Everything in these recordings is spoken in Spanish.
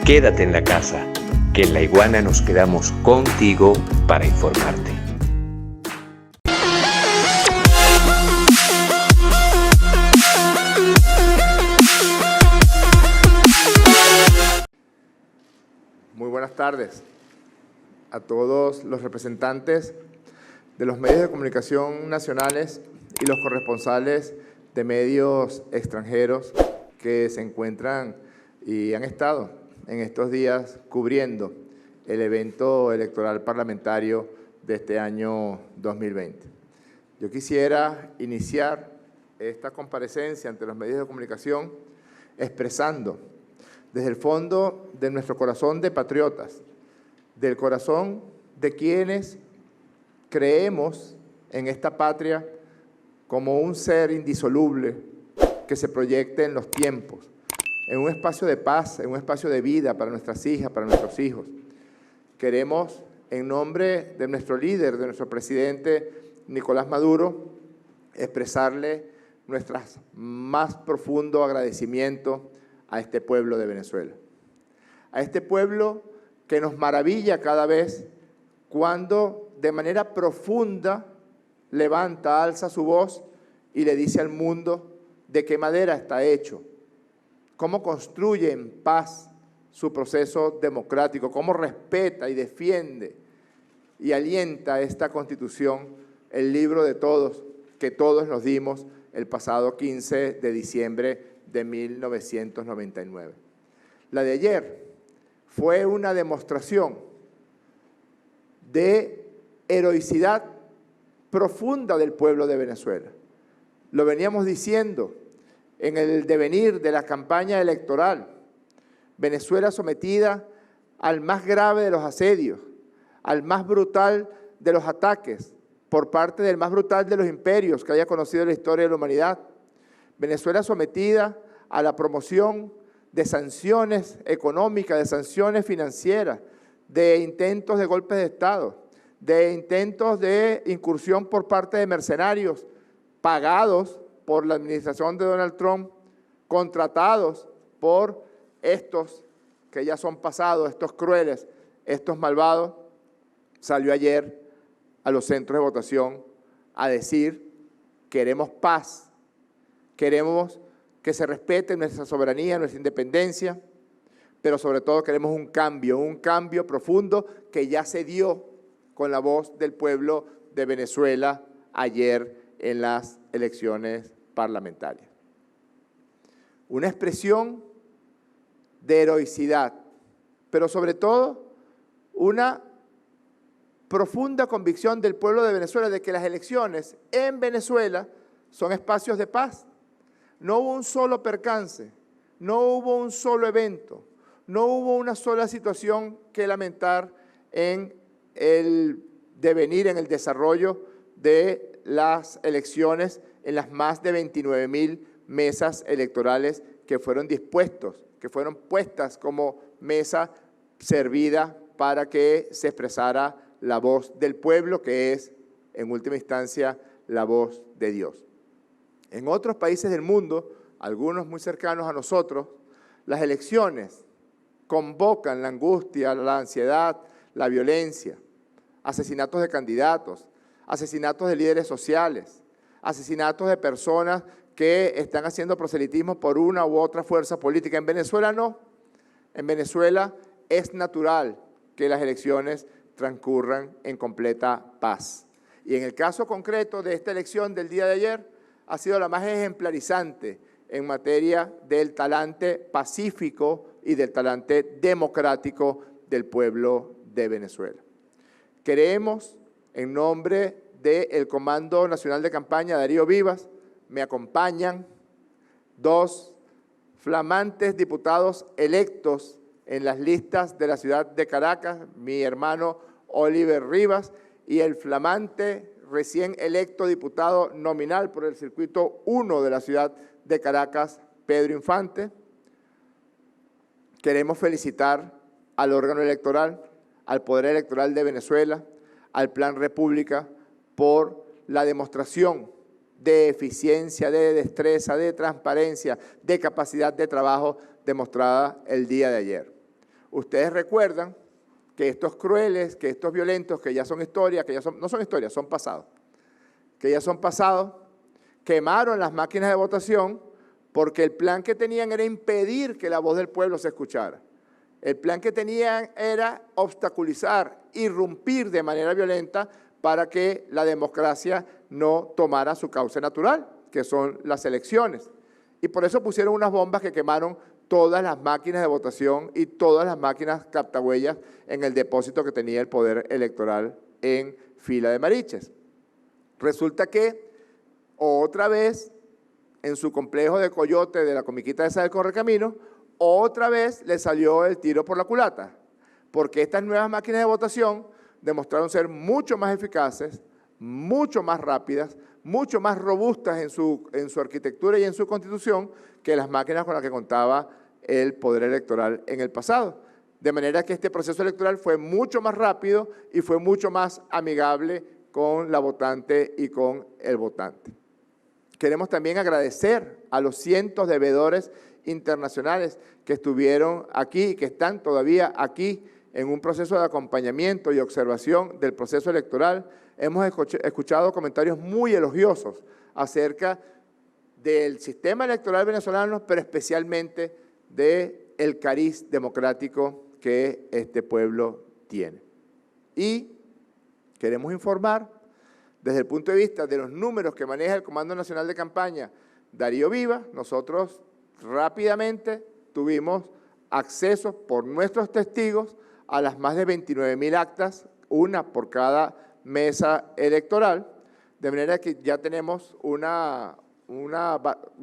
Quédate en la casa, que en La Iguana nos quedamos contigo para informarte. Muy buenas tardes a todos los representantes de los medios de comunicación nacionales y los corresponsales de medios extranjeros que se encuentran y han estado en estos días cubriendo el evento electoral parlamentario de este año 2020. Yo quisiera iniciar esta comparecencia ante los medios de comunicación expresando desde el fondo de nuestro corazón de patriotas, del corazón de quienes creemos en esta patria como un ser indisoluble que se proyecte en los tiempos, en un espacio de paz, en un espacio de vida para nuestras hijas, para nuestros hijos. Queremos, en nombre de nuestro líder, de nuestro presidente Nicolás Maduro, expresarle nuestro más profundo agradecimiento a este pueblo de Venezuela. A este pueblo que nos maravilla cada vez cuando de manera profunda levanta, alza su voz y le dice al mundo de qué madera está hecho, cómo construye en paz su proceso democrático, cómo respeta y defiende y alienta esta Constitución, el libro de todos, que todos nos dimos el pasado 15 de diciembre de 1999. La de ayer fue una demostración de heroicidad profunda del pueblo de Venezuela. Lo veníamos diciendo en el devenir de la campaña electoral. Venezuela sometida al más grave de los asedios, al más brutal de los ataques por parte del más brutal de los imperios que haya conocido la historia de la humanidad. Venezuela sometida a la promoción de sanciones económicas, de sanciones financieras, de intentos de golpes de Estado, de intentos de incursión por parte de mercenarios pagados por la administración de Donald Trump, contratados por estos que ya son pasados, estos crueles, estos malvados. Salió ayer a los centros de votación a decir: queremos paz, queremos que se respete nuestra soberanía, nuestra independencia, pero sobre todo queremos un cambio profundo que ya se dio con la voz del pueblo de Venezuela ayer en las elecciones parlamentarias. Una expresión de heroicidad, pero sobre todo una profunda convicción del pueblo de Venezuela de que las elecciones en Venezuela son espacios de paz. No hubo un solo percance, no hubo un solo evento, no hubo una sola situación que lamentar en el devenir, en el desarrollo de las elecciones en las más de 29.000 mesas electorales que fueron dispuestos, que fueron puestas como mesa servida para que se expresara la voz del pueblo, que es, en última instancia, la voz de Dios. En otros países del mundo, algunos muy cercanos a nosotros, las elecciones convocan la angustia, la ansiedad, la violencia, asesinatos de candidatos, asesinatos de líderes sociales, asesinatos de personas que están haciendo proselitismo por una u otra fuerza política. En Venezuela no. En Venezuela es natural que las elecciones transcurran en completa paz. Y en el caso concreto de esta elección del día de ayer, ha sido la más ejemplarizante en materia del talante pacífico y del talante democrático del pueblo de Venezuela. Queremos, en nombre del Comando Nacional de Campaña Darío Vivas, me acompañan dos flamantes diputados electos en las listas de la ciudad de Caracas, mi hermano Oliver Rivas y el flamante recién electo diputado nominal por el Circuito 1 de la ciudad de Caracas, Pedro Infante. Queremos felicitar al órgano electoral, al Poder Electoral de Venezuela, al Plan República, por la demostración de eficiencia, de destreza, de transparencia, de capacidad de trabajo demostrada el día de ayer. Ustedes recuerdan que estos crueles, que estos violentos, que ya son historia, no son historia, son pasados, que ya son pasados, quemaron las máquinas de votación porque el plan que tenían era impedir que la voz del pueblo se escuchara. El plan que tenían era obstaculizar, irrumpir de manera violenta para que la democracia no tomara su cauce natural, que son las elecciones. Y por eso pusieron unas bombas que quemaron todas las máquinas de votación y todas las máquinas captahuellas en el depósito que tenía el Poder Electoral en Fila de Mariches. Resulta que otra vez, en su complejo de Coyote de la comiquita esa del Correcaminos, otra vez le salió el tiro por la culata, porque estas nuevas máquinas de votación demostraron ser mucho más eficaces, mucho más rápidas, mucho más robustas en su arquitectura y en su constitución que las máquinas con las que contaba el Poder Electoral en el pasado. De manera que este proceso electoral fue mucho más rápido y fue mucho más amigable con la votante y con el votante. Queremos también agradecer a los cientos de veedores internacionales que estuvieron aquí y que están todavía aquí en un proceso de acompañamiento y observación del proceso electoral. Hemos escuchado comentarios muy elogiosos acerca del sistema electoral venezolano, pero especialmente del cariz democrático que este pueblo tiene. Y queremos informar, desde el punto de vista de los números que maneja el Comando Nacional de Campaña, Darío Viva, nosotros rápidamente tuvimos acceso por nuestros testigos a las más de 29.000 actas, una por cada mesa electoral, de manera que ya tenemos una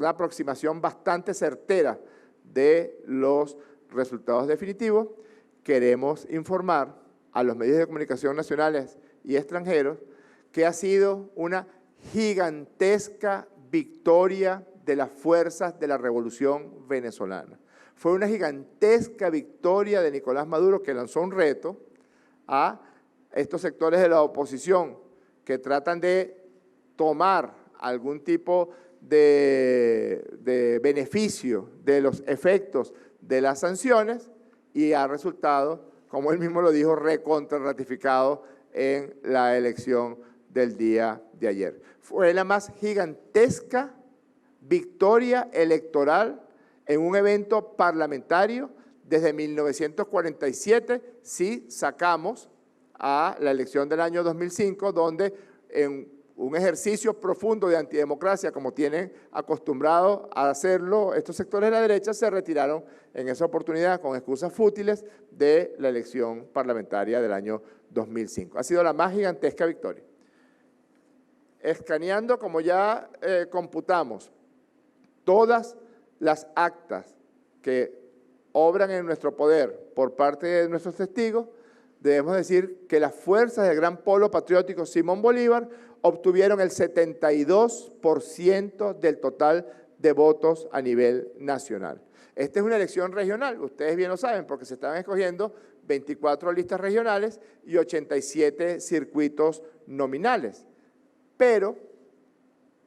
aproximación bastante certera de los resultados definitivos. Queremos informar a los medios de comunicación nacionales y extranjeros que ha sido una gigantesca victoria de las fuerzas de la revolución venezolana. Fue una gigantesca victoria de Nicolás Maduro, que lanzó un reto a estos sectores de la oposición que tratan de tomar algún tipo de beneficio de los efectos de las sanciones, y ha resultado, como él mismo lo dijo, recontrarratificado en la elección del día de ayer. Fue la más gigantesca victoria electoral en un evento parlamentario desde 1947, si sacamos a la elección del año 2005, donde en un ejercicio profundo de antidemocracia, como tienen acostumbrado a hacerlo estos sectores de la derecha, se retiraron en esa oportunidad con excusas fútiles de la elección parlamentaria del año 2005. Ha sido la más gigantesca victoria. Escaneando, como ya computamos, todas las actas que obran en nuestro poder por parte de nuestros testigos, debemos decir que las fuerzas del gran polo patriótico Simón Bolívar obtuvieron el 72% del total de votos a nivel nacional. Esta es una elección regional, ustedes bien lo saben, porque se estaban escogiendo 24 listas regionales y 87 circuitos nominales. Pero,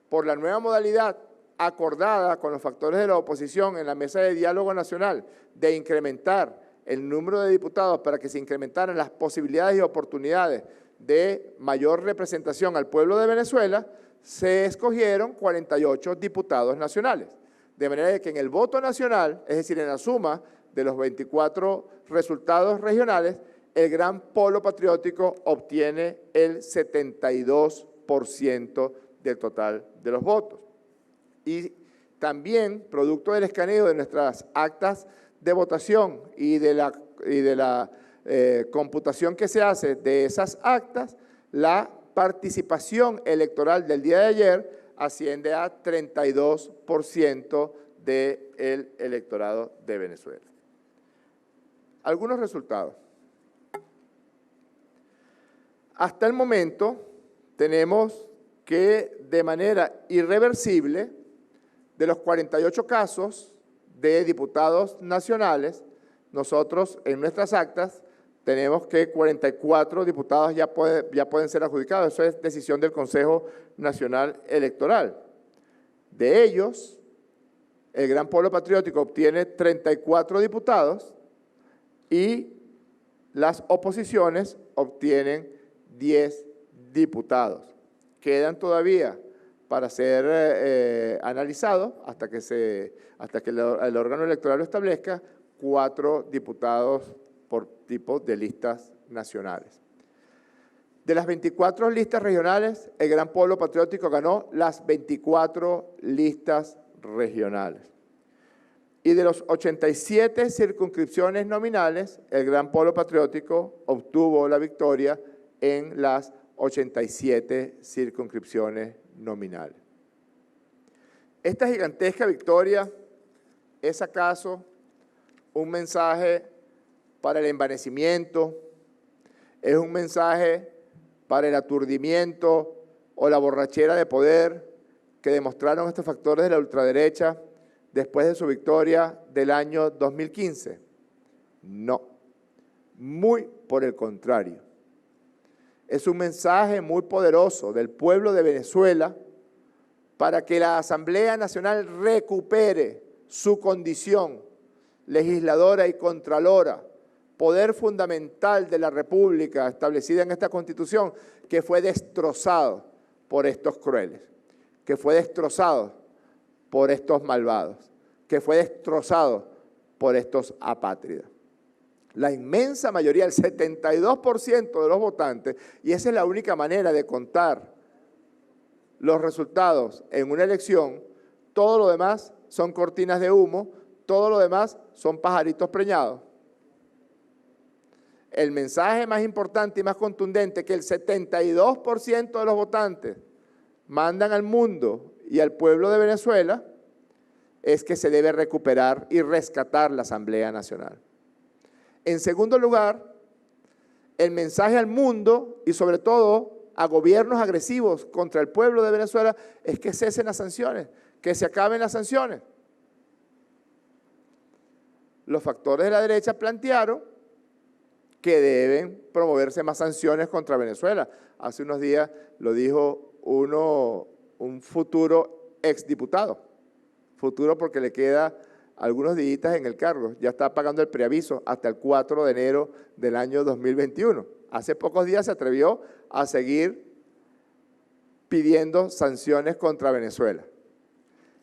por la nueva modalidad acordada con los factores de la oposición en la mesa de diálogo nacional de incrementar el número de diputados para que se incrementaran las posibilidades y oportunidades de mayor representación al pueblo de Venezuela, se escogieron 48 diputados nacionales. De manera que en el voto nacional, es decir, en la suma de los 24 resultados regionales, el gran polo patriótico obtiene el 72% del total de los votos. Y también, producto del escaneo de nuestras actas de votación y de la computación que se hace de esas actas, la participación electoral del día de ayer asciende a 32% del electorado de Venezuela. Algunos resultados. Hasta el momento tenemos que de manera irreversible, de los 48 casos de diputados nacionales, nosotros en nuestras actas tenemos que 44 diputados ya pueden ser adjudicados. Eso es decisión del Consejo Nacional Electoral. De ellos, el Gran Polo Patriótico obtiene 34 diputados, y las oposiciones obtienen 10 diputados. Quedan todavía para ser analizados hasta que el órgano electoral lo establezca 4 diputados por tipo de listas nacionales. De las 24 listas regionales, el Gran Polo Patriótico ganó las 24 listas regionales. Y de los 87 circunscripciones nominales, el Gran Polo Patriótico obtuvo la victoria en las 87 circunscripciones nominales. Esta gigantesca victoria es acaso un mensaje para el envanecimiento, es un mensaje para el aturdimiento o la borrachera de poder que demostraron estos factores de la ultraderecha después de su victoria del año 2015. No, muy por el contrario. Es un mensaje muy poderoso del pueblo de Venezuela para que la Asamblea Nacional recupere su condición legisladora y contralora, poder fundamental de la República establecida en esta Constitución, que fue destrozado por estos crueles, que fue destrozado por estos malvados, que fue destrozado por estos apátridas. La inmensa mayoría, el 72% de los votantes, y esa es la única manera de contar los resultados en una elección, todo lo demás son cortinas de humo, todo lo demás son pajaritos preñados. El mensaje más importante y más contundente que el 72% de los votantes mandan al mundo y al pueblo de Venezuela es que se debe recuperar y rescatar la Asamblea Nacional. En segundo lugar, el mensaje al mundo y sobre todo a gobiernos agresivos contra el pueblo de Venezuela es que cesen las sanciones, que se acaben las sanciones. Los factores de la derecha plantearon que deben promoverse más sanciones contra Venezuela. Hace unos días lo dijo un futuro exdiputado, futuro porque le queda algunos días en el cargo, ya está pagando el preaviso hasta el 4 de enero del año 2021. Hace pocos días se atrevió a seguir pidiendo sanciones contra Venezuela.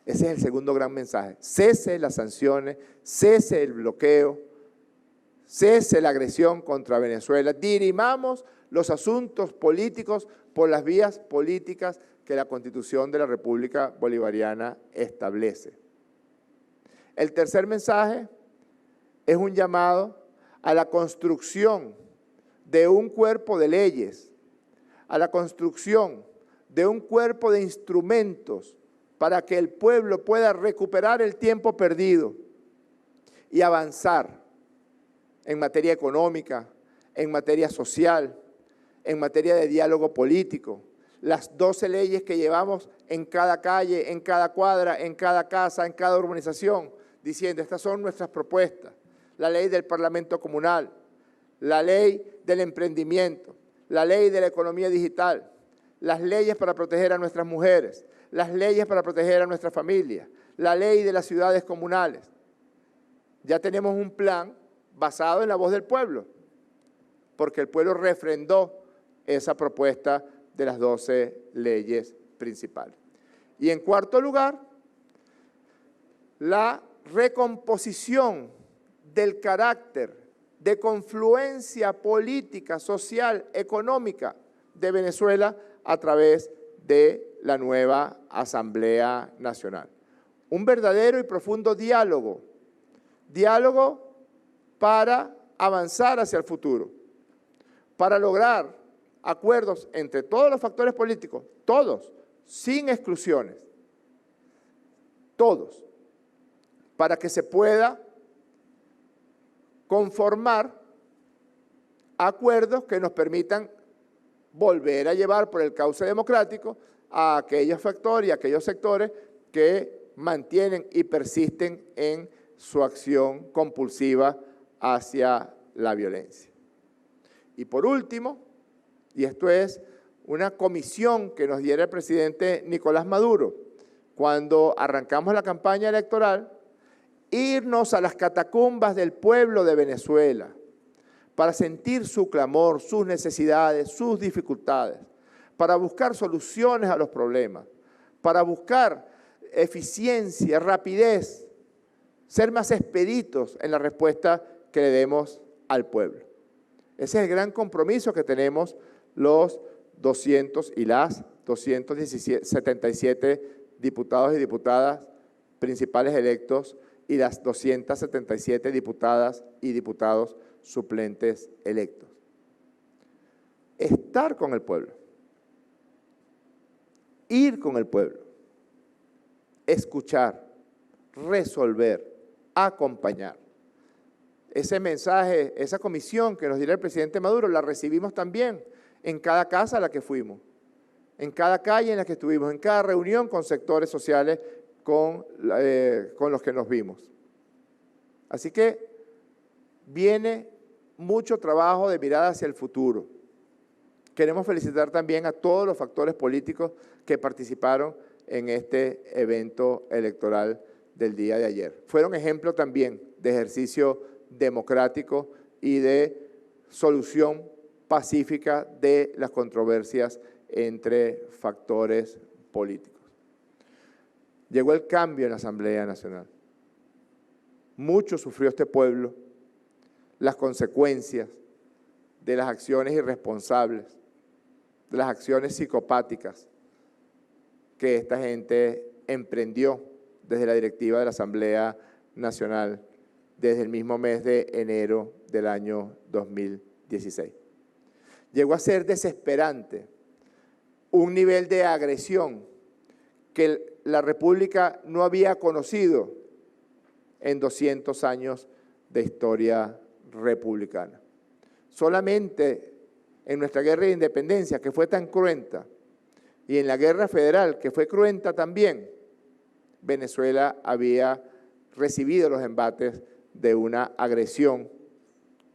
Ese es el segundo gran mensaje. Cese las sanciones, cese el bloqueo, cese la agresión contra Venezuela. Dirimamos los asuntos políticos por las vías políticas que la Constitución de la República Bolivariana establece. El tercer mensaje es un llamado a la construcción de un cuerpo de leyes, a la construcción de un cuerpo de instrumentos para que el pueblo pueda recuperar el tiempo perdido y avanzar en materia económica, en materia social, en materia de diálogo político. Las 12 leyes que llevamos en cada calle, en cada cuadra, en cada casa, en cada urbanización, diciendo, estas son nuestras propuestas. La ley del Parlamento Comunal, la ley del emprendimiento, la ley de la economía digital, las leyes para proteger a nuestras mujeres, las leyes para proteger a nuestras familias, la ley de las ciudades comunales. Ya tenemos un plan basado en la voz del pueblo, porque el pueblo refrendó esa propuesta de las 12 leyes principales. Y en cuarto lugar, la recomposición del carácter de confluencia política, social, económica de Venezuela a través de la nueva Asamblea Nacional. Un verdadero y profundo diálogo para avanzar hacia el futuro, para lograr acuerdos entre todos los factores políticos, todos, sin exclusiones, todos, para que se pueda conformar acuerdos que nos permitan volver a llevar por el cauce democrático a aquellos factores y aquellos sectores que mantienen y persisten en su acción compulsiva hacia la violencia. Y por último, y esto es una comisión que nos diera el presidente Nicolás Maduro cuando arrancamos la campaña electoral, irnos a las catacumbas del pueblo de Venezuela para sentir su clamor, sus necesidades, sus dificultades, para buscar soluciones a los problemas, para buscar eficiencia, rapidez, ser más expeditos en la respuesta que le demos al pueblo. Ese es el gran compromiso que tenemos los 200 y las 277 diputados y diputadas principales electos y las 277 diputadas y diputados suplentes electos. Estar con el pueblo, ir con el pueblo, escuchar, resolver, acompañar. Ese mensaje, esa comisión que nos dirá el presidente Maduro, la recibimos también en cada casa a la que fuimos, en cada calle en la que estuvimos, en cada reunión con sectores sociales con los que nos vimos. Así que viene mucho trabajo de mirada hacia el futuro. Queremos felicitar también a todos los factores políticos que participaron en este evento electoral del día de ayer. Fueron ejemplo también de ejercicio democrático y de solución pacífica de las controversias entre factores políticos. Llegó el cambio en la Asamblea Nacional. Mucho sufrió este pueblo las consecuencias de las acciones irresponsables, de las acciones psicopáticas que esta gente emprendió desde la directiva de la Asamblea Nacional desde el mismo mes de enero del año 2016. Llegó a ser desesperante un nivel de agresión que la República no había conocido en 200 años de historia republicana. Solamente en nuestra guerra de independencia, que fue tan cruenta, y en la guerra federal, que fue cruenta también, Venezuela había recibido los embates de una agresión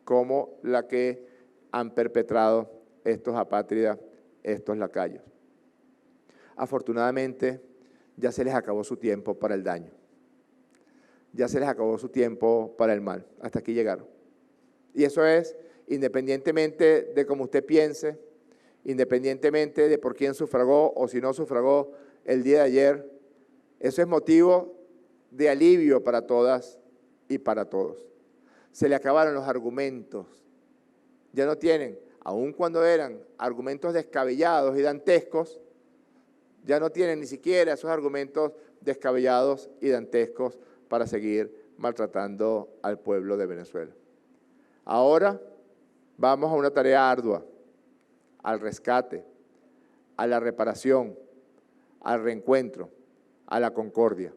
como la que han perpetrado estos apátridas, estos lacayos. Afortunadamente, ya se les acabó su tiempo para el daño. Ya se les acabó su tiempo para el mal. Hasta aquí llegaron. Y eso es, independientemente de cómo usted piense, independientemente de por quién sufragó o si no sufragó el día de ayer, eso es motivo de alivio para todas y para todos. Se le acabaron los argumentos. Ya no tienen, aun cuando eran argumentos descabellados y dantescos, ya no tienen ni siquiera esos argumentos descabellados y dantescos para seguir maltratando al pueblo de Venezuela. Ahora vamos a una tarea ardua, al rescate, a la reparación, al reencuentro, a la concordia.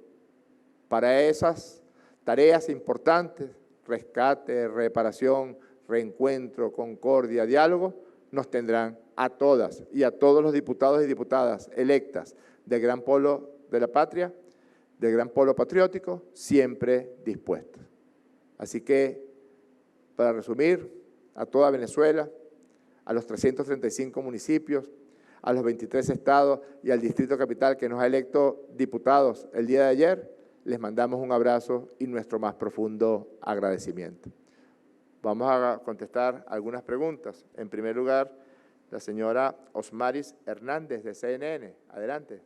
Para esas tareas importantes, rescate, reparación, reencuentro, concordia, diálogo, nos tendrán a todas y a todos los diputados y diputadas electas del Gran Polo de la Patria, del Gran Polo Patriótico, siempre dispuestas. Así que, para resumir, a toda Venezuela, a los 335 municipios, a los 23 estados y al Distrito Capital que nos ha electo diputados el día de ayer, les mandamos un abrazo y nuestro más profundo agradecimiento. Vamos a contestar algunas preguntas. En primer lugar, la señora Osmaris Hernández de CNN. Adelante.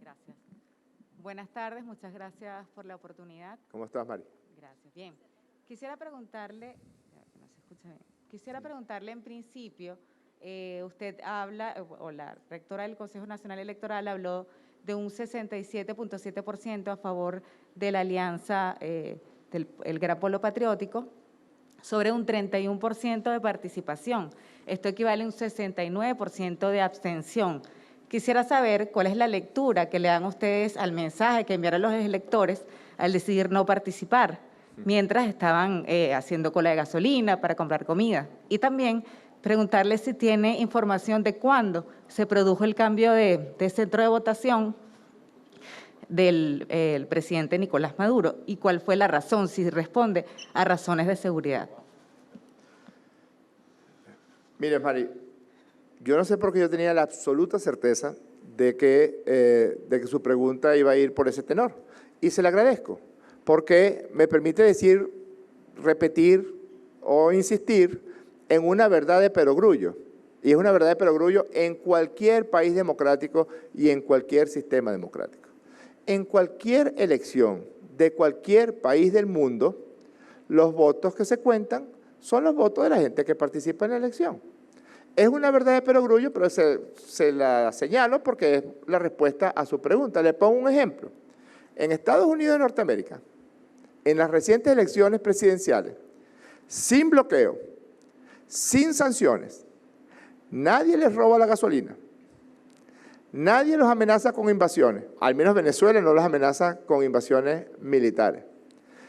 Gracias. Buenas tardes, muchas gracias por la oportunidad. ¿Cómo estás, Mari? Gracias. Bien. Quisiera preguntarle, no se escucha bien. Quisiera preguntarle en principio, usted habla, o la rectora del Consejo Nacional Electoral habló de un 67.7% a favor de la alianza del Gran Polo Patriótico, sobre un 31% de participación. Esto equivale a un 69% de abstención. Quisiera saber cuál es la lectura que le dan ustedes al mensaje que enviaron los electores al decidir no participar, mientras estaban haciendo cola de gasolina para comprar comida. Y también preguntarle si tiene información de cuándo se produjo el cambio de centro de votación del presidente Nicolás Maduro y cuál fue la razón, si responde a razones de seguridad. Mire, Mari, Yo no sé por qué yo tenía la absoluta certeza de que su pregunta iba a ir por ese tenor. Y se le agradezco, porque me permite decir, repetir o insistir en una verdad de perogrullo. Y es una verdad de perogrullo en cualquier país democrático y en cualquier sistema democrático. En cualquier elección de cualquier país del mundo, los votos que se cuentan son los votos de la gente que participa en la elección. Es una verdad de perogrullo, pero se la señalo porque es la respuesta a su pregunta. Le pongo un ejemplo. En Estados Unidos de Norteamérica, en las recientes elecciones presidenciales, sin bloqueo, sin sanciones, nadie les roba la gasolina, nadie los amenaza con invasiones, al menos Venezuela no los amenaza con invasiones militares,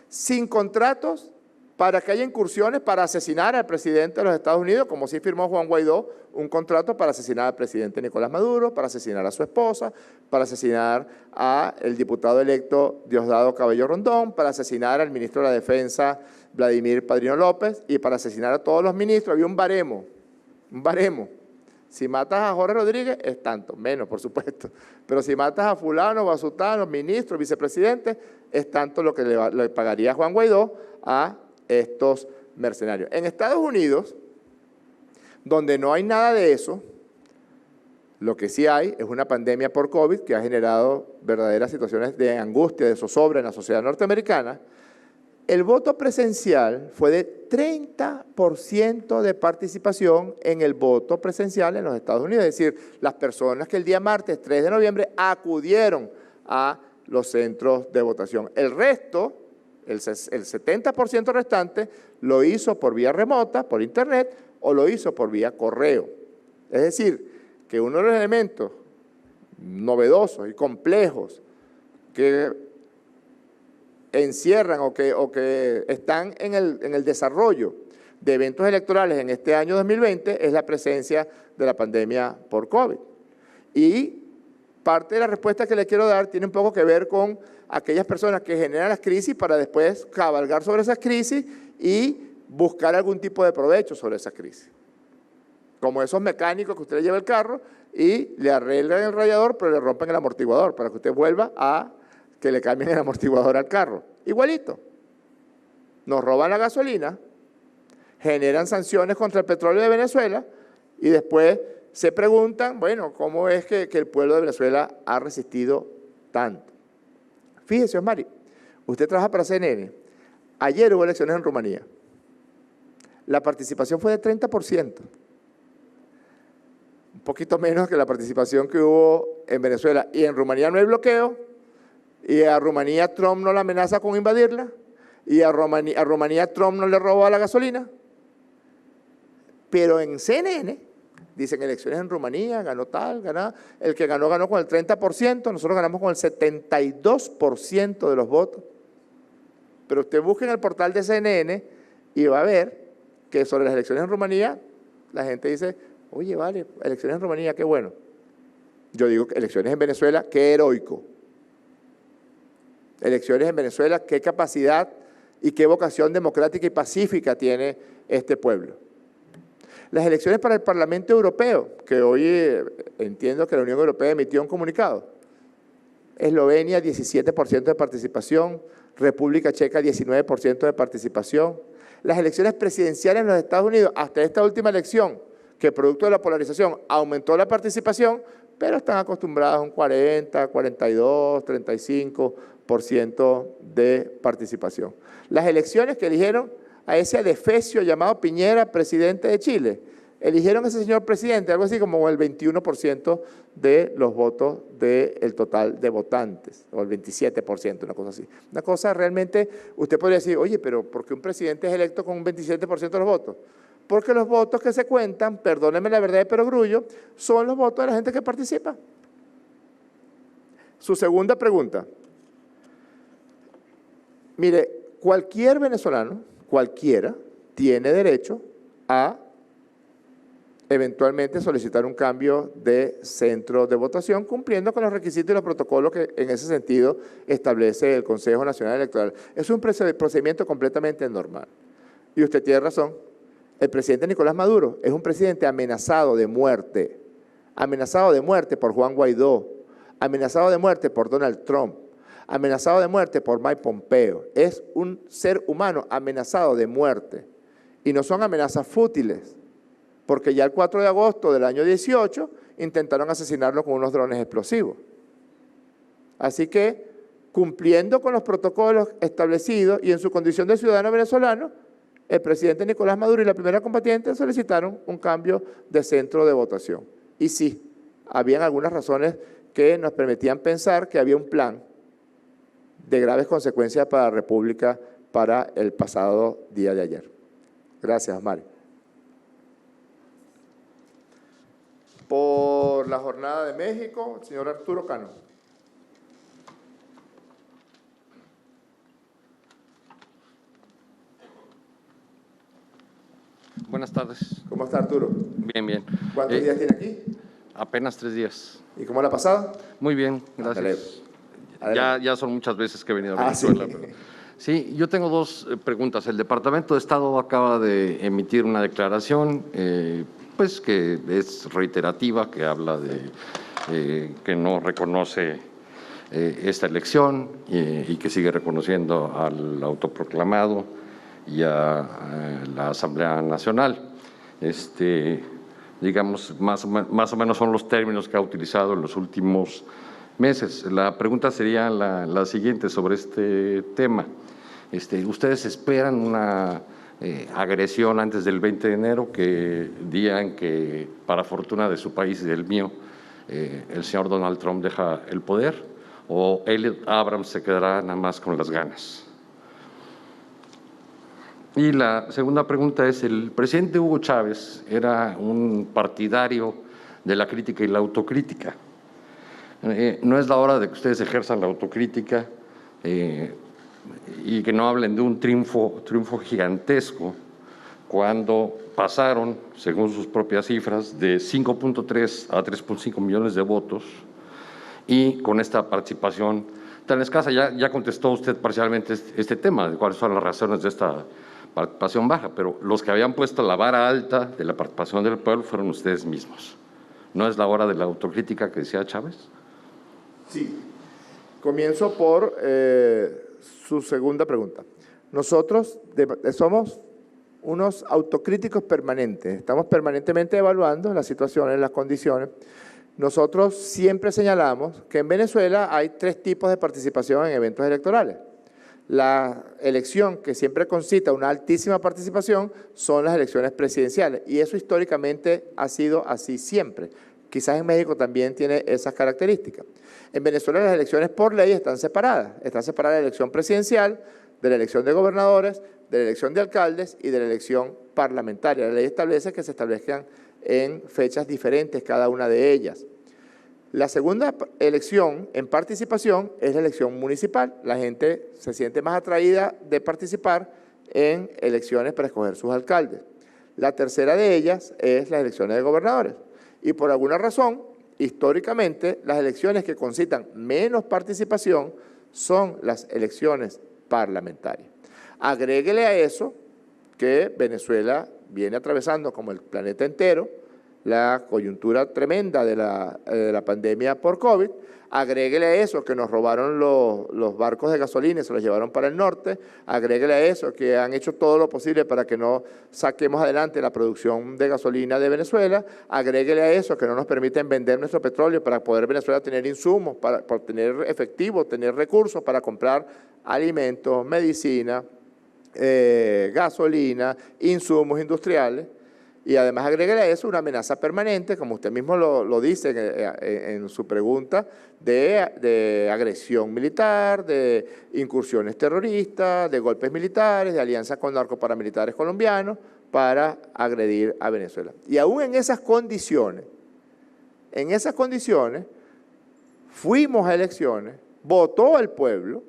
sin contratos para que haya incursiones para asesinar al presidente de los Estados Unidos, como sí firmó Juan Guaidó, un contrato para asesinar al presidente Nicolás Maduro, para asesinar a su esposa, para asesinar al diputado electo Diosdado Cabello Rondón, para asesinar al ministro de la Defensa Vladimir Padrino López y para asesinar a todos los ministros. Había un baremo. Si matas a Jorge Rodríguez, es tanto, menos por supuesto, pero si matas a fulano o a sutano, ministro, vicepresidente, es tanto lo que le pagaría Juan Guaidó a estos mercenarios. En Estados Unidos, donde no hay nada de eso, lo que sí hay es una pandemia por COVID que ha generado verdaderas situaciones de angustia, de zozobra en la sociedad norteamericana. El voto presencial fue de 30% de participación en el voto presencial en los Estados Unidos. Es decir, las personas que el día martes 3 de noviembre acudieron a los centros de votación. El resto, el 70% restante, lo hizo por vía remota, por internet, o lo hizo por vía correo. Es decir, que uno de los elementos novedosos y complejos que encierran o que están en el desarrollo de eventos electorales en este año 2020 es la presencia de la pandemia por COVID. Y parte de la respuesta que le quiero dar tiene un poco que ver con aquellas personas que generan las crisis para después cabalgar sobre esas crisis y buscar algún tipo de provecho sobre esas crisis. Como esos mecánicos que usted le lleva el carro y le arreglan el radiador, pero le rompen el amortiguador para que usted vuelva a que le cambien el amortiguador al carro. Igualito. Nos roban la gasolina, generan sanciones contra el petróleo de Venezuela y después se preguntan, bueno, ¿cómo es que el pueblo de Venezuela ha resistido tanto? Fíjese, Osmari, usted trabaja para CNN. Ayer hubo elecciones en Rumanía. La participación fue de 30%. Un poquito menos que la participación que hubo en Venezuela. Y en Rumanía no hay bloqueo, y a Rumanía Trump no la amenaza con invadirla, y a Rumanía Trump no le roba la gasolina. Pero en CNN dicen elecciones en Rumanía, ganó tal, el que ganó con el 30%, nosotros ganamos con el 72% de los votos. Pero usted busque en el portal de CNN y va a ver que sobre las elecciones en Rumanía, la gente dice, oye, vale, elecciones en Rumanía, qué bueno. Yo digo, elecciones en Venezuela, qué heroico. Elecciones en Venezuela, qué capacidad y qué vocación democrática y pacífica tiene este pueblo. Las elecciones para el Parlamento Europeo, que hoy entiendo que la Unión Europea emitió un comunicado. Eslovenia, 17% de participación, República Checa, 19% de participación. Las elecciones presidenciales en los Estados Unidos, hasta esta última elección, que producto de la polarización aumentó la participación, pero están acostumbrados a un 40, 42, 35% de participación. Las elecciones que eligieron a ese adefesio llamado Piñera, presidente de Chile, eligieron a ese señor presidente, algo así como el 21% de los votos del total de votantes, o el 27%, una cosa así. Una cosa realmente, usted podría decir, oye, pero ¿por qué un presidente es electo con un 27% de los votos? Porque los votos que se cuentan, perdónenme la verdad de perogrullo, son los votos de la gente que participa. Su segunda pregunta. Mire, cualquier venezolano, cualquiera, tiene derecho a eventualmente solicitar un cambio de centro de votación cumpliendo con los requisitos y los protocolos que en ese sentido establece el Consejo Nacional Electoral. Es un procedimiento completamente normal. Y usted tiene razón, El presidente Nicolás Maduro es un presidente amenazado de muerte por Juan Guaidó, amenazado de muerte por Donald Trump, amenazado de muerte por Mike Pompeo. Es un ser humano amenazado de muerte. Y no son amenazas fútiles, porque ya el 4 de agosto del año 18 intentaron asesinarlo con unos drones explosivos. Así que, cumpliendo con los protocolos establecidos y en su condición de ciudadano venezolano, el presidente Nicolás Maduro y la primera combatiente solicitaron un cambio de centro de votación. Y sí, habían algunas razones que nos permitían pensar que había un plan de graves consecuencias para la República para el pasado día de ayer. Gracias, Mari. Por la Jornada de México, el señor Arturo Cano. Buenas tardes. ¿Cómo está, Arturo? Bien, bien. ¿Cuántos días tiene aquí? Apenas 3 días. ¿Y cómo la ha pasado? Muy bien, gracias. Ya son muchas veces que he venido a Venezuela. Sí. Pero, sí, yo tengo 2 preguntas. El Departamento de Estado acaba de emitir una declaración, pues que es reiterativa, que habla de que no reconoce esta elección y que sigue reconociendo al autoproclamado y a la Asamblea Nacional. Digamos, más o menos son los términos que ha utilizado en los últimos meses. La pregunta sería la siguiente sobre este tema. ¿Ustedes esperan una agresión antes del 20 de enero, día en que, para fortuna de su país y del mío, el señor Donald Trump deja el poder? ¿O Elliot Abrams se quedará nada más con las ganas? Y la segunda pregunta es, el presidente Hugo Chávez era un partidario de la crítica y la autocrítica. No es la hora de que ustedes ejerzan la autocrítica y que no hablen de un triunfo gigantesco cuando pasaron, según sus propias cifras, de 5.3 a 3.5 millones de votos y con esta participación tan escasa. Ya contestó usted parcialmente este tema, de cuáles son las razones de esta participación baja, pero los que habían puesto la vara alta de la participación del pueblo fueron ustedes mismos. ¿No es la hora de la autocrítica que decía Chávez? Sí. Comienzo por su segunda pregunta. Nosotros somos unos autocríticos permanentes, estamos permanentemente evaluando las situaciones, las condiciones. Nosotros siempre señalamos que en Venezuela hay 3 tipos de participación en eventos electorales. La elección que siempre concita una altísima participación son las elecciones presidenciales, y eso históricamente ha sido así siempre. Quizás en México también tiene esas características. En Venezuela las elecciones por ley están separadas. Está separada la elección presidencial, de la elección de gobernadores, de la elección de alcaldes y de la elección parlamentaria. La ley establece que se establezcan en fechas diferentes cada una de ellas. La segunda elección en participación es la elección municipal. La gente se siente más atraída de participar en elecciones para escoger sus alcaldes. La tercera de ellas es las elecciones de gobernadores. Y por alguna razón, históricamente, las elecciones que concitan menos participación son las elecciones parlamentarias. Agréguele a eso que Venezuela viene atravesando, como el planeta entero, la coyuntura tremenda de la pandemia por COVID. Agréguele a eso que nos robaron los barcos de gasolina y se los llevaron para el norte. Agréguele a eso que han hecho todo lo posible para que no saquemos adelante la producción de gasolina de Venezuela. Agréguele a eso que no nos permiten vender nuestro petróleo para poder Venezuela tener insumos, para tener efectivo, tener recursos para comprar alimentos, medicina, gasolina, insumos industriales. Y además agréguele a eso una amenaza permanente, como usted mismo lo dice en su pregunta, de agresión militar, de incursiones terroristas, de golpes militares, de alianzas con narcoparamilitares colombianos para agredir a Venezuela. Y aún en esas condiciones, fuimos a elecciones, votó el pueblo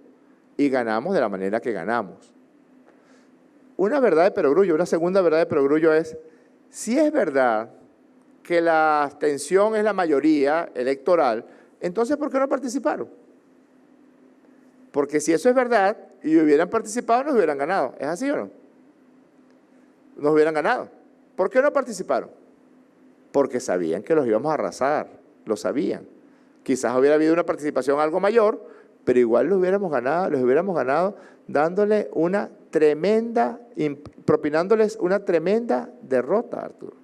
y ganamos de la manera que ganamos. Una verdad de perogrullo, una segunda verdad de perogrullo es: si es verdad que la abstención es la mayoría electoral, entonces ¿por qué no participaron? Porque si eso es verdad y hubieran participado, nos hubieran ganado. ¿Es así o no? Nos hubieran ganado. ¿Por qué no participaron? Porque sabían que los íbamos a arrasar, lo sabían. Quizás hubiera habido una participación algo mayor, pero igual los hubiéramos ganado dándole una tremenda, propinándoles una tremenda derrota, Arturo.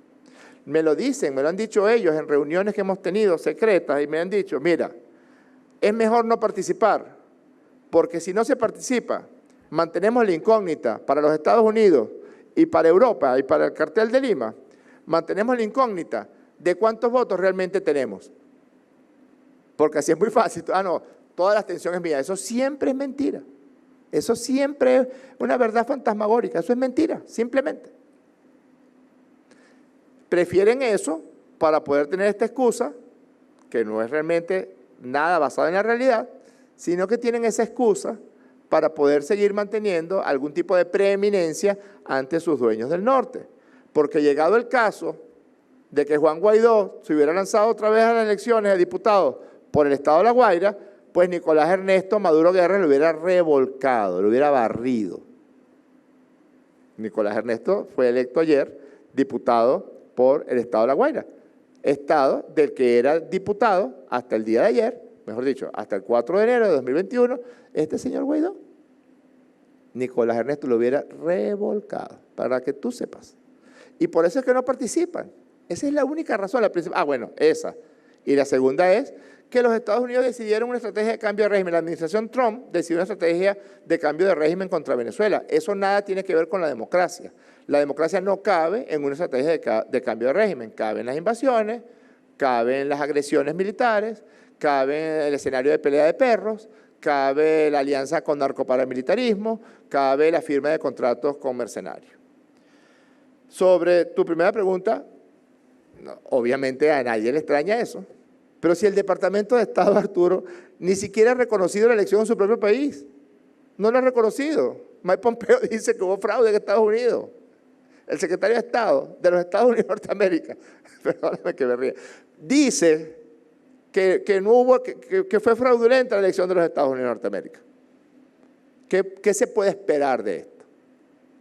Me lo dicen, me lo han dicho ellos en reuniones que hemos tenido secretas y me han dicho, mira, es mejor no participar, porque si no se participa, mantenemos la incógnita para los Estados Unidos y para Europa y para el cartel de Lima, mantenemos la incógnita de cuántos votos realmente tenemos. Porque así es muy fácil. No, toda la abstención es mía. Eso siempre es mentira. Eso siempre es una verdad fantasmagórica. Eso es mentira, simplemente. Prefieren eso para poder tener esta excusa, que no es realmente nada basada en la realidad, sino que tienen esa excusa para poder seguir manteniendo algún tipo de preeminencia ante sus dueños del norte. Porque llegado el caso de que Juan Guaidó se hubiera lanzado otra vez a las elecciones de diputado por el estado de La Guaira, pues Nicolás Ernesto Maduro Guerra lo hubiera revolcado, lo hubiera barrido. Nicolás Ernesto fue electo ayer diputado por el estado de La Guaira, estado del que era diputado hasta el día de ayer, mejor dicho, hasta el 4 de enero de 2021, este señor Guaidó. Nicolás Ernesto lo hubiera revolcado, para que tú sepas. Y por eso es que no participan. Esa es la única razón. Bueno, esa. Y la segunda es que los Estados Unidos decidieron una estrategia de cambio de régimen. La administración Trump decidió una estrategia de cambio de régimen contra Venezuela. Eso nada tiene que ver con la democracia. La democracia no cabe en una estrategia de cambio de régimen. Caben las invasiones, caben las agresiones militares, cabe el escenario de pelea de perros, cabe la alianza con narcoparamilitarismo, cabe la firma de contratos con mercenarios. Sobre tu primera pregunta, no, obviamente a nadie le extraña eso, pero si el Departamento de Estado, Arturo, ni siquiera ha reconocido la elección en su propio país, no lo ha reconocido. Mike Pompeo dice que hubo fraude en Estados Unidos. El secretario de Estado de los Estados Unidos de Norteamérica, perdóname que me ríe, dice que no hubo, que fue fraudulenta la elección de los Estados Unidos de Norteamérica. ¿Qué se puede esperar de esto?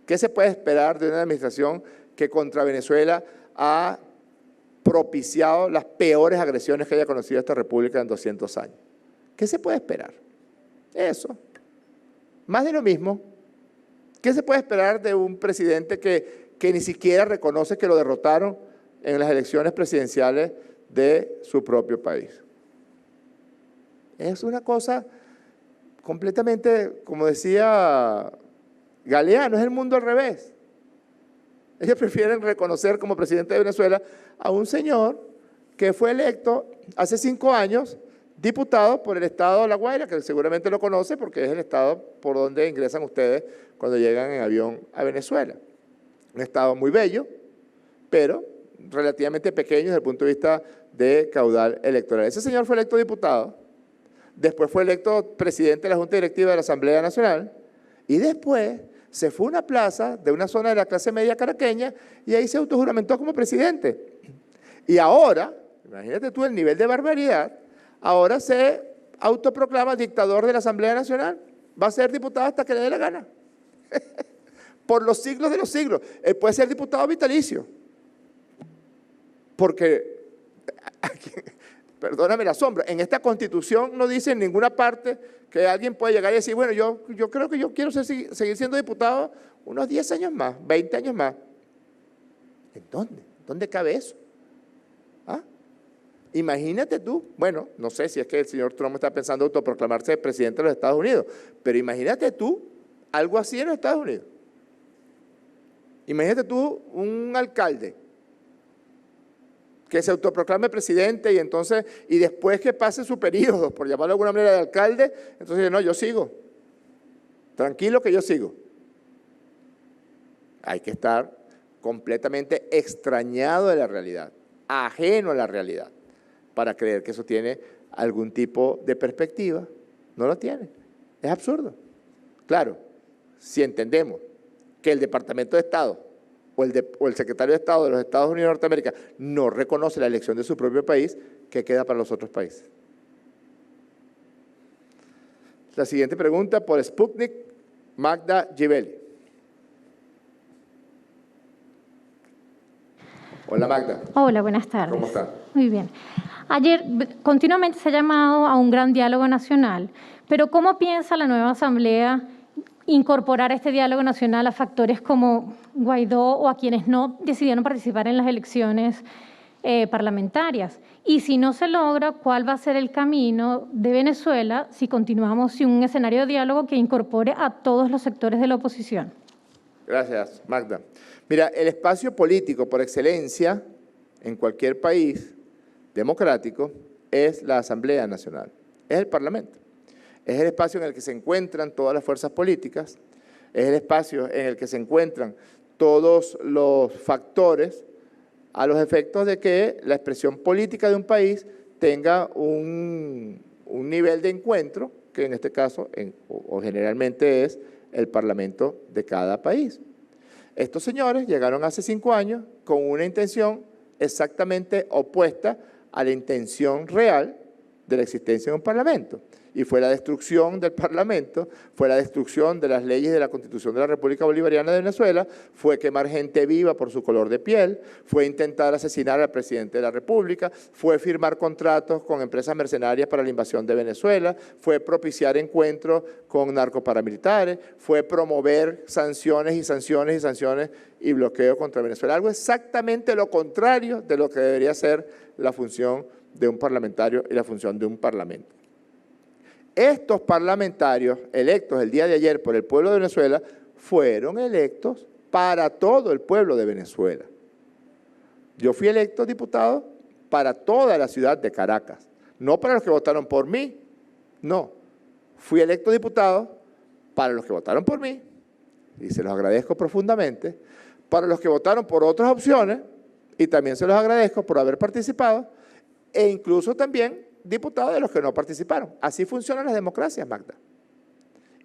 ¿Qué se puede esperar de una administración que contra Venezuela ha propiciado las peores agresiones que haya conocido esta república en 200 años? ¿Qué se puede esperar? Eso. Más de lo mismo. ¿Qué se puede esperar de un presidente que ni siquiera reconoce que lo derrotaron en las elecciones presidenciales de su propio país? Es una cosa completamente, como decía Galeano, es el mundo al revés. Ellos prefieren reconocer como presidente de Venezuela a un señor que fue electo hace 5 años diputado por el estado de La Guaira, que seguramente lo conoce porque es el estado por donde ingresan ustedes cuando llegan en avión a Venezuela. Un estado muy bello, pero relativamente pequeño desde el punto de vista de caudal electoral. Ese señor fue electo diputado, después fue electo presidente de la Junta Directiva de la Asamblea Nacional y después se fue a una plaza de una zona de la clase media caraqueña y ahí se autojuramentó como presidente. Y ahora, imagínate tú el nivel de barbaridad, ahora se autoproclama dictador de la Asamblea Nacional. Va a ser diputado hasta que le dé la gana. Por los siglos de los siglos. Él puede ser diputado vitalicio. Porque, perdóname la sombra, en esta Constitución no dice en ninguna parte que alguien puede llegar y decir, bueno, yo creo que yo quiero seguir siendo diputado unos 10 años más, 20 años más. ¿En dónde? ¿Dónde cabe eso? ¿Ah? Imagínate tú, bueno, no sé si es que el señor Trump está pensando autoproclamarse presidente de los Estados Unidos, pero imagínate tú algo así en los Estados Unidos. Imagínate tú un alcalde que se autoproclame presidente y después que pase su periodo, por llamarlo de alguna manera, de alcalde, entonces dice, no, yo sigo, tranquilo que yo sigo. Hay que estar completamente extrañado de la realidad, ajeno a la realidad, para creer que eso tiene algún tipo de perspectiva. No lo tiene, es absurdo. Claro, si entendemos que el Departamento de Estado o el Secretario de Estado de los Estados Unidos de Norteamérica no reconoce la elección de su propio país, ¿qué queda para los otros países? La siguiente pregunta por Sputnik, Magda Givelli. Hola Magda. Hola, buenas tardes. ¿Cómo está? Muy bien. Ayer continuamente se ha llamado a un gran diálogo nacional, pero ¿cómo piensa la nueva Asamblea incorporar este diálogo nacional a factores como Guaidó o a quienes no decidieron participar en las elecciones parlamentarias? Y si no se logra, ¿cuál va a ser el camino de Venezuela si continuamos sin un escenario de diálogo que incorpore a todos los sectores de la oposición? Gracias, Magda. Mira, el espacio político por excelencia en cualquier país democrático es la Asamblea Nacional, es el Parlamento. Es el espacio en el que se encuentran todas las fuerzas políticas, es el espacio en el que se encuentran todos los factores a los efectos de que la expresión política de un país tenga un nivel de encuentro, que en este caso, o generalmente es el Parlamento de cada país. Estos señores llegaron hace 5 años con una intención exactamente opuesta a la intención real de la existencia de un Parlamento. Y fue la destrucción del Parlamento, fue la destrucción de las leyes de la Constitución de la República Bolivariana de Venezuela, fue quemar gente viva por su color de piel, fue intentar asesinar al presidente de la República, fue firmar contratos con empresas mercenarias para la invasión de Venezuela, fue propiciar encuentros con narcoparamilitares, fue promover sanciones y sanciones y sanciones y bloqueo contra Venezuela. Algo exactamente lo contrario de lo que debería ser la función de un parlamentario y la función de un parlamento. Estos parlamentarios electos el día de ayer por el pueblo de Venezuela fueron electos para todo el pueblo de Venezuela. Yo fui electo diputado para toda la ciudad de Caracas, no para los que votaron por mí, no. Fui electo diputado para los que votaron por mí, y se los agradezco profundamente, para los que votaron por otras opciones, y también se los agradezco por haber participado, e incluso también diputados de los que no participaron. Así funcionan las democracias, Magda.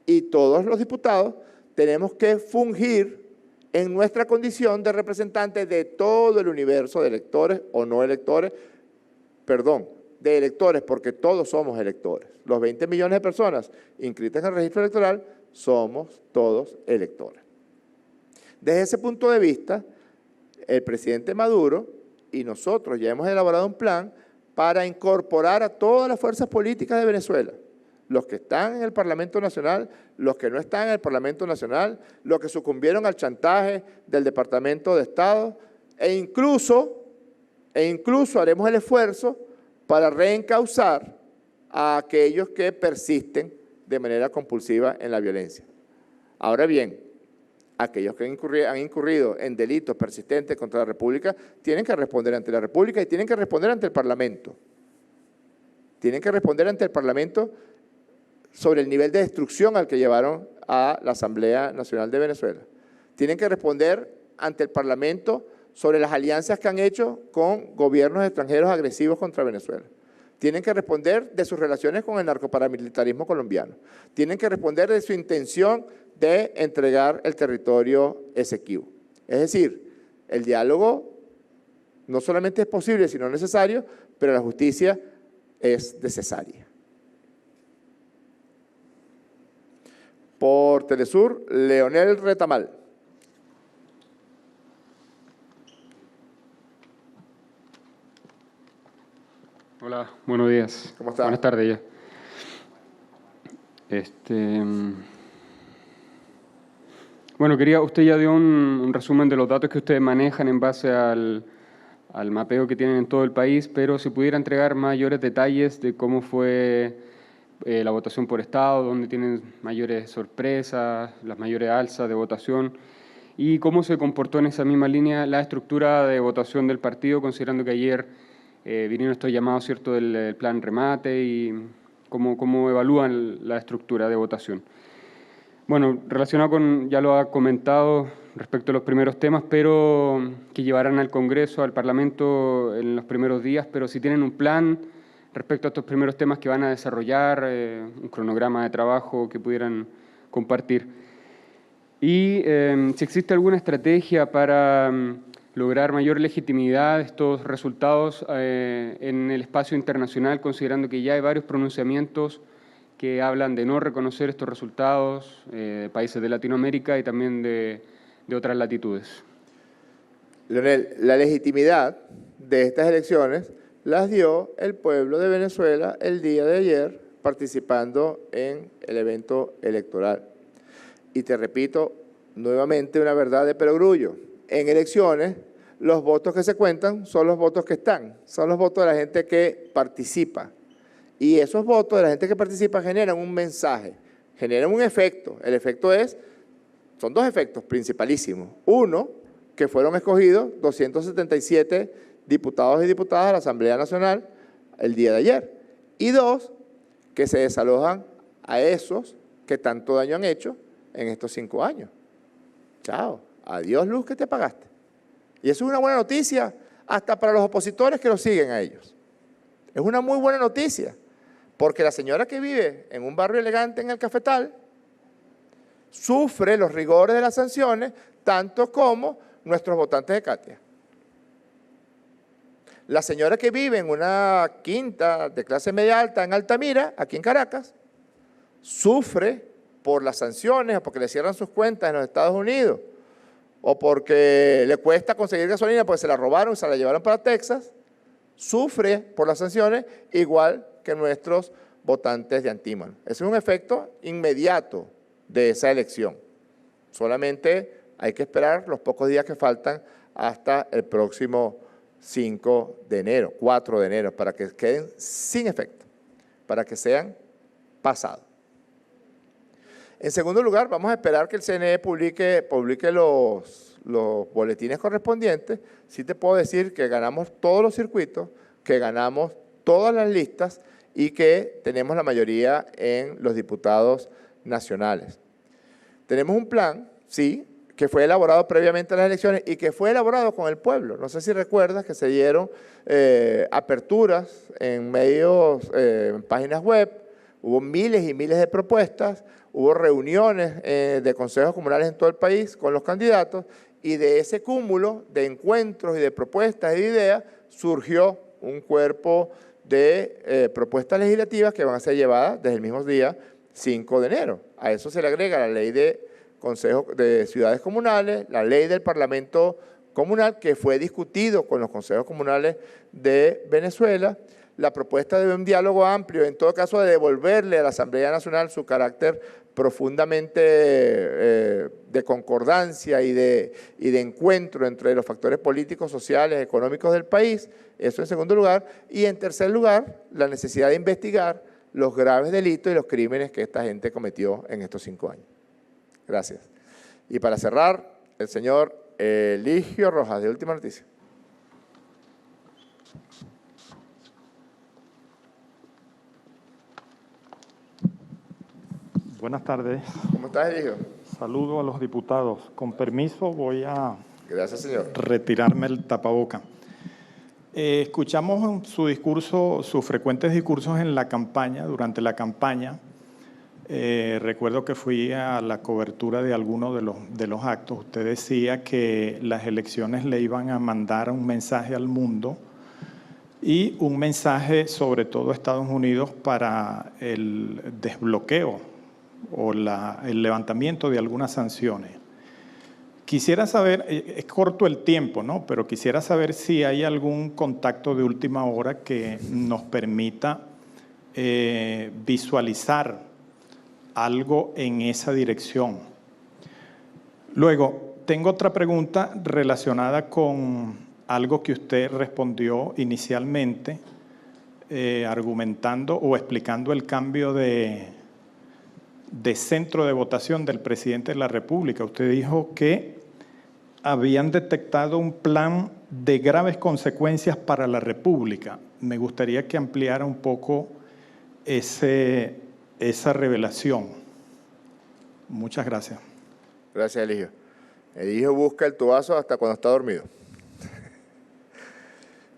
Y todos los diputados tenemos que fungir en nuestra condición de representantes de todo el universo de electores o no electores, perdón, de electores, porque todos somos electores. Los 20 millones de personas inscritas en el registro electoral somos todos electores. Desde ese punto de vista, el presidente Maduro y nosotros ya hemos elaborado un plan para incorporar a todas las fuerzas políticas de Venezuela, los que están en el Parlamento Nacional, los que no están en el Parlamento Nacional, los que sucumbieron al chantaje del Departamento de Estado, e incluso haremos el esfuerzo para reencauzar a aquellos que persisten de manera compulsiva en la violencia. Ahora bien, aquellos que han incurrido en delitos persistentes contra la República tienen que responder ante la República y tienen que responder ante el Parlamento. Tienen que responder ante el Parlamento sobre el nivel de destrucción al que llevaron a la Asamblea Nacional de Venezuela. Tienen que responder ante el Parlamento sobre las alianzas que han hecho con gobiernos extranjeros agresivos contra Venezuela. Tienen que responder de sus relaciones con el narcoparamilitarismo colombiano. Tienen que responder de su intención de entregar el territorio Esequibo. Es decir, el diálogo no solamente es posible, sino necesario, pero la justicia es necesaria. Por Telesur, Leonel Retamal. Hola, buenos días. ¿Cómo está? Buenas tardes ya. Bueno, usted ya dio un resumen de los datos que ustedes manejan en base al mapeo que tienen en todo el país, pero si pudiera entregar mayores detalles de cómo fue la votación por estado, dónde tienen mayores sorpresas, las mayores alzas de votación, y cómo se comportó en esa misma línea la estructura de votación del partido, considerando que ayer vinieron estos llamados, ¿cierto?, del plan remate, y cómo evalúan la estructura de votación. Bueno, relacionado con, ya lo ha comentado respecto a los primeros temas, pero que llevarán al Congreso, al Parlamento en los primeros días, pero si tienen un plan respecto a estos primeros temas que van a desarrollar, un cronograma de trabajo que pudieran compartir. Y si existe alguna estrategia para lograr mayor legitimidad de estos resultados en el espacio internacional, considerando que ya hay varios pronunciamientos que hablan de no reconocer estos resultados de países de Latinoamérica y también de otras latitudes. Leonel, la legitimidad de estas elecciones las dio el pueblo de Venezuela el día de ayer participando en el evento electoral. Y te repito nuevamente una verdad de perogrullo. En elecciones, los votos que se cuentan son los votos que están, son los votos de la gente que participa. Y esos votos de la gente que participa generan un mensaje, generan un efecto. El efecto son dos efectos principalísimos. Uno, que fueron escogidos 277 diputados y diputadas de la Asamblea Nacional el día de ayer. Y dos, que se desalojan a esos que tanto daño han hecho en estos 5 años. Chao, adiós luz que te pagaste. Y eso es una buena noticia hasta para los opositores que los siguen a ellos. Es una muy buena noticia, porque la señora que vive en un barrio elegante en el Cafetal sufre los rigores de las sanciones tanto como nuestros votantes de Katia. La señora que vive en una quinta de clase media alta en Altamira, aquí en Caracas, sufre por las sanciones o porque le cierran sus cuentas en los Estados Unidos o porque le cuesta conseguir gasolina porque se la robaron y se la llevaron para Texas, sufre por las sanciones igual que nuestros votantes de Antímano. Ese es un efecto inmediato de esa elección. Solamente hay que esperar los pocos días que faltan hasta el próximo 5 de enero, 4 de enero, para que queden sin efecto, para que sean pasados. En segundo lugar, vamos a esperar que el CNE publique los boletines correspondientes. Sí te puedo decir que ganamos todos los circuitos, que ganamos todas las listas y que tenemos la mayoría en los diputados nacionales. Tenemos un plan, sí, que fue elaborado previamente a las elecciones y que fue elaborado con el pueblo. No sé si recuerdas que se dieron aperturas en medios, en páginas web, hubo miles y miles de propuestas, hubo reuniones de consejos comunales en todo el país con los candidatos y de ese cúmulo de encuentros y de propuestas y de ideas surgió un cuerpo de propuestas legislativas que van a ser llevadas desde el mismo día 5 de enero. A eso se le agrega la ley de consejos de ciudades comunales, la ley del Parlamento comunal que fue discutido con los consejos comunales de Venezuela, la propuesta de un diálogo amplio, en todo caso de devolverle a la Asamblea Nacional su carácter profundamente de concordancia y de encuentro entre los factores políticos, sociales, económicos del país, eso en segundo lugar, y en tercer lugar, la necesidad de investigar los graves delitos y los crímenes que esta gente cometió en estos 5 años. Gracias. Y para cerrar, el señor Eligio Rojas, de Última Noticia. Buenas tardes. ¿Cómo estás, Eligio? Saludo a los diputados. Con permiso voy a Gracias, señor. retirarme el tapaboca. Escuchamos su discurso, sus frecuentes discursos en la campaña, durante la campaña. Recuerdo que fui a la cobertura de algunos de los actos. Usted decía que las elecciones le iban a mandar un mensaje al mundo y un mensaje sobre todo a Estados Unidos para el desbloqueo o el levantamiento de algunas sanciones. Quisiera saber, es corto el tiempo, ¿no? Pero quisiera saber si hay algún contacto de última hora que nos permita visualizar algo en esa dirección. Luego, tengo otra pregunta relacionada con algo que usted respondió inicialmente, argumentando o explicando el cambio de centro de votación del presidente de la República. Usted dijo que habían detectado un plan de graves consecuencias para la República. Me gustaría que ampliara un poco esa revelación. Muchas gracias. Gracias, Eligio. Eligio busca el tubazo hasta cuando está dormido.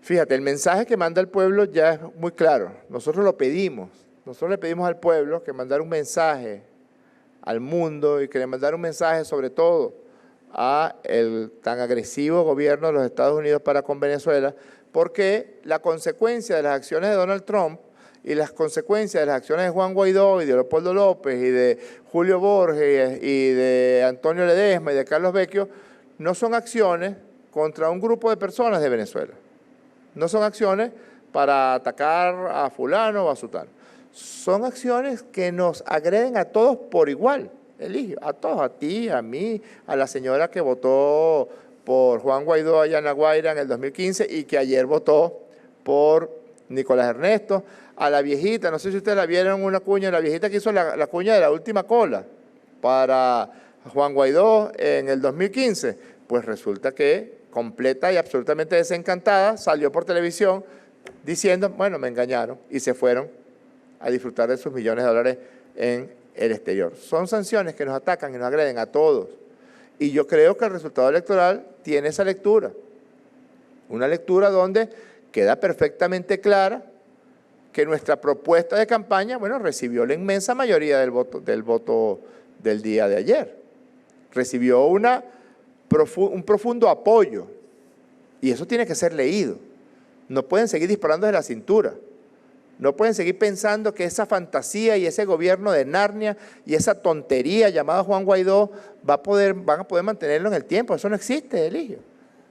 Fíjate, el mensaje que manda el pueblo ya es muy claro. Nosotros lo pedimos. Nosotros le pedimos al pueblo que mandara un mensaje al mundo y que le mandara un mensaje sobre todo a el tan agresivo gobierno de los Estados Unidos para con Venezuela, porque la consecuencia de las acciones de Donald Trump y las consecuencias de las acciones de Juan Guaidó y de Leopoldo López y de Julio Borges y de Antonio Ledesma y de Carlos Vecchio no son acciones contra un grupo de personas de Venezuela. No son acciones para atacar a fulano o a sutano. Son acciones que nos agreden a todos por igual, Eligio, a todos, a ti, a mí, a la señora que votó por Juan Guaidó allá en La Guaira en el 2015 y que ayer votó por Nicolás Ernesto, a la viejita, no sé si ustedes la vieron, una cuña, la viejita que hizo la cuña de la última cola para Juan Guaidó en el 2015, pues resulta que completa y absolutamente desencantada salió por televisión diciendo, bueno, me engañaron y se fueron a disfrutar de sus millones de dólares en el exterior. Son sanciones que nos atacan y nos agreden a todos. Y yo creo que el resultado electoral tiene esa lectura. Una lectura donde queda perfectamente clara que nuestra propuesta de campaña, bueno, recibió la inmensa mayoría del voto del día de ayer. Recibió un profundo apoyo. Y eso tiene que ser leído. No pueden seguir disparando desde la cintura. No pueden seguir pensando que esa fantasía y ese gobierno de Narnia y esa tontería llamada Juan Guaidó van a poder mantenerlo en el tiempo. Eso no existe, Eligio.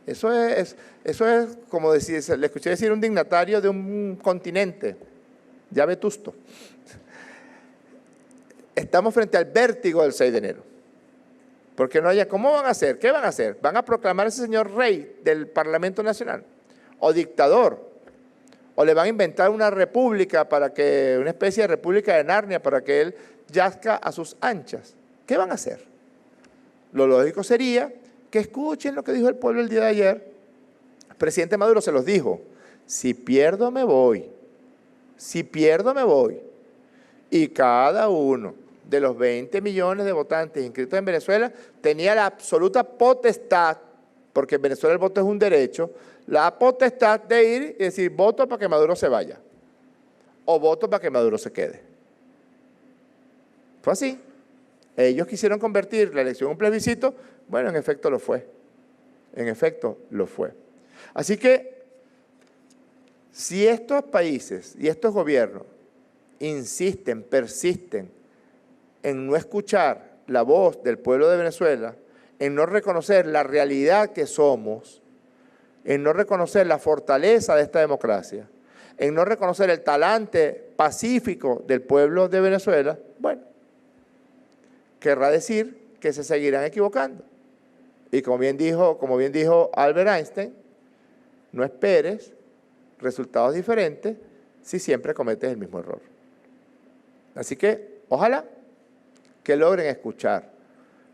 Eso es como decir, le escuché decir un dignatario de un continente, ya vetusto. Estamos frente al vértigo del 6 de enero. Porque no haya, ¿cómo van a hacer? ¿Qué van a hacer? ¿Van a proclamar a ese señor rey del Parlamento Nacional? ¿O dictador? ¿O le van a inventar una república una especie de república de Narnia para que él yazca a sus anchas? ¿Qué van a hacer? Lo lógico sería que escuchen lo que dijo el pueblo el día de ayer. El presidente Maduro se los dijo, si pierdo me voy, si pierdo me voy. Y cada uno de los 20 millones de votantes inscritos en Venezuela tenía la absoluta potestad, porque en Venezuela el voto es un derecho, la potestad de ir y decir, voto para que Maduro se vaya, o voto para que Maduro se quede. Fue así. Ellos quisieron convertir la elección en un plebiscito, bueno, en efecto lo fue. En efecto lo fue. Así que, si estos países y estos gobiernos insisten, persisten en no escuchar la voz del pueblo de Venezuela, en no reconocer la realidad que somos, en no reconocer la fortaleza de esta democracia, en no reconocer el talante pacífico del pueblo de Venezuela, bueno, querrá decir que se seguirán equivocando. Y como bien dijo Albert Einstein, no esperes resultados diferentes si siempre cometes el mismo error. Así que, ojalá que logren escuchar.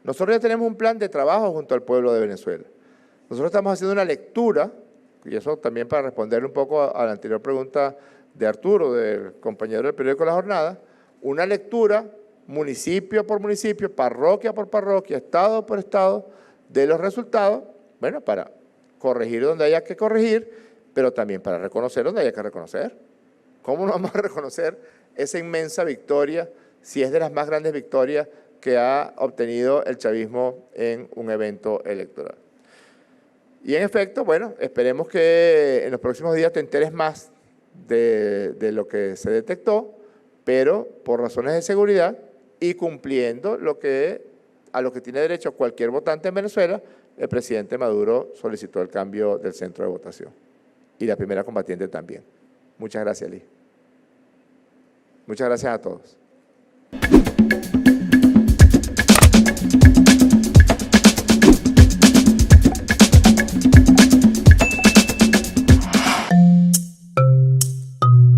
Nosotros ya tenemos un plan de trabajo junto al pueblo de Venezuela. Nosotros estamos haciendo una lectura, y eso también para responderle un poco a la anterior pregunta de Arturo, del compañero del periódico La Jornada, una lectura municipio por municipio, parroquia por parroquia, estado por estado, de los resultados, bueno, para corregir donde haya que corregir, pero también para reconocer donde haya que reconocer. ¿Cómo no vamos a reconocer esa inmensa victoria, si es de las más grandes victorias que ha obtenido el chavismo en un evento electoral? Y en efecto, bueno, esperemos que en los próximos días te enteres más de lo que se detectó, pero por razones de seguridad y cumpliendo a lo que tiene derecho cualquier votante en Venezuela, el presidente Maduro solicitó el cambio del centro de votación. Y la primera combatiente también. Muchas gracias, Liz. Muchas gracias a todos.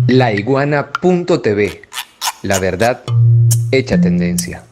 Laiguana.tv, la verdad hecha tendencia.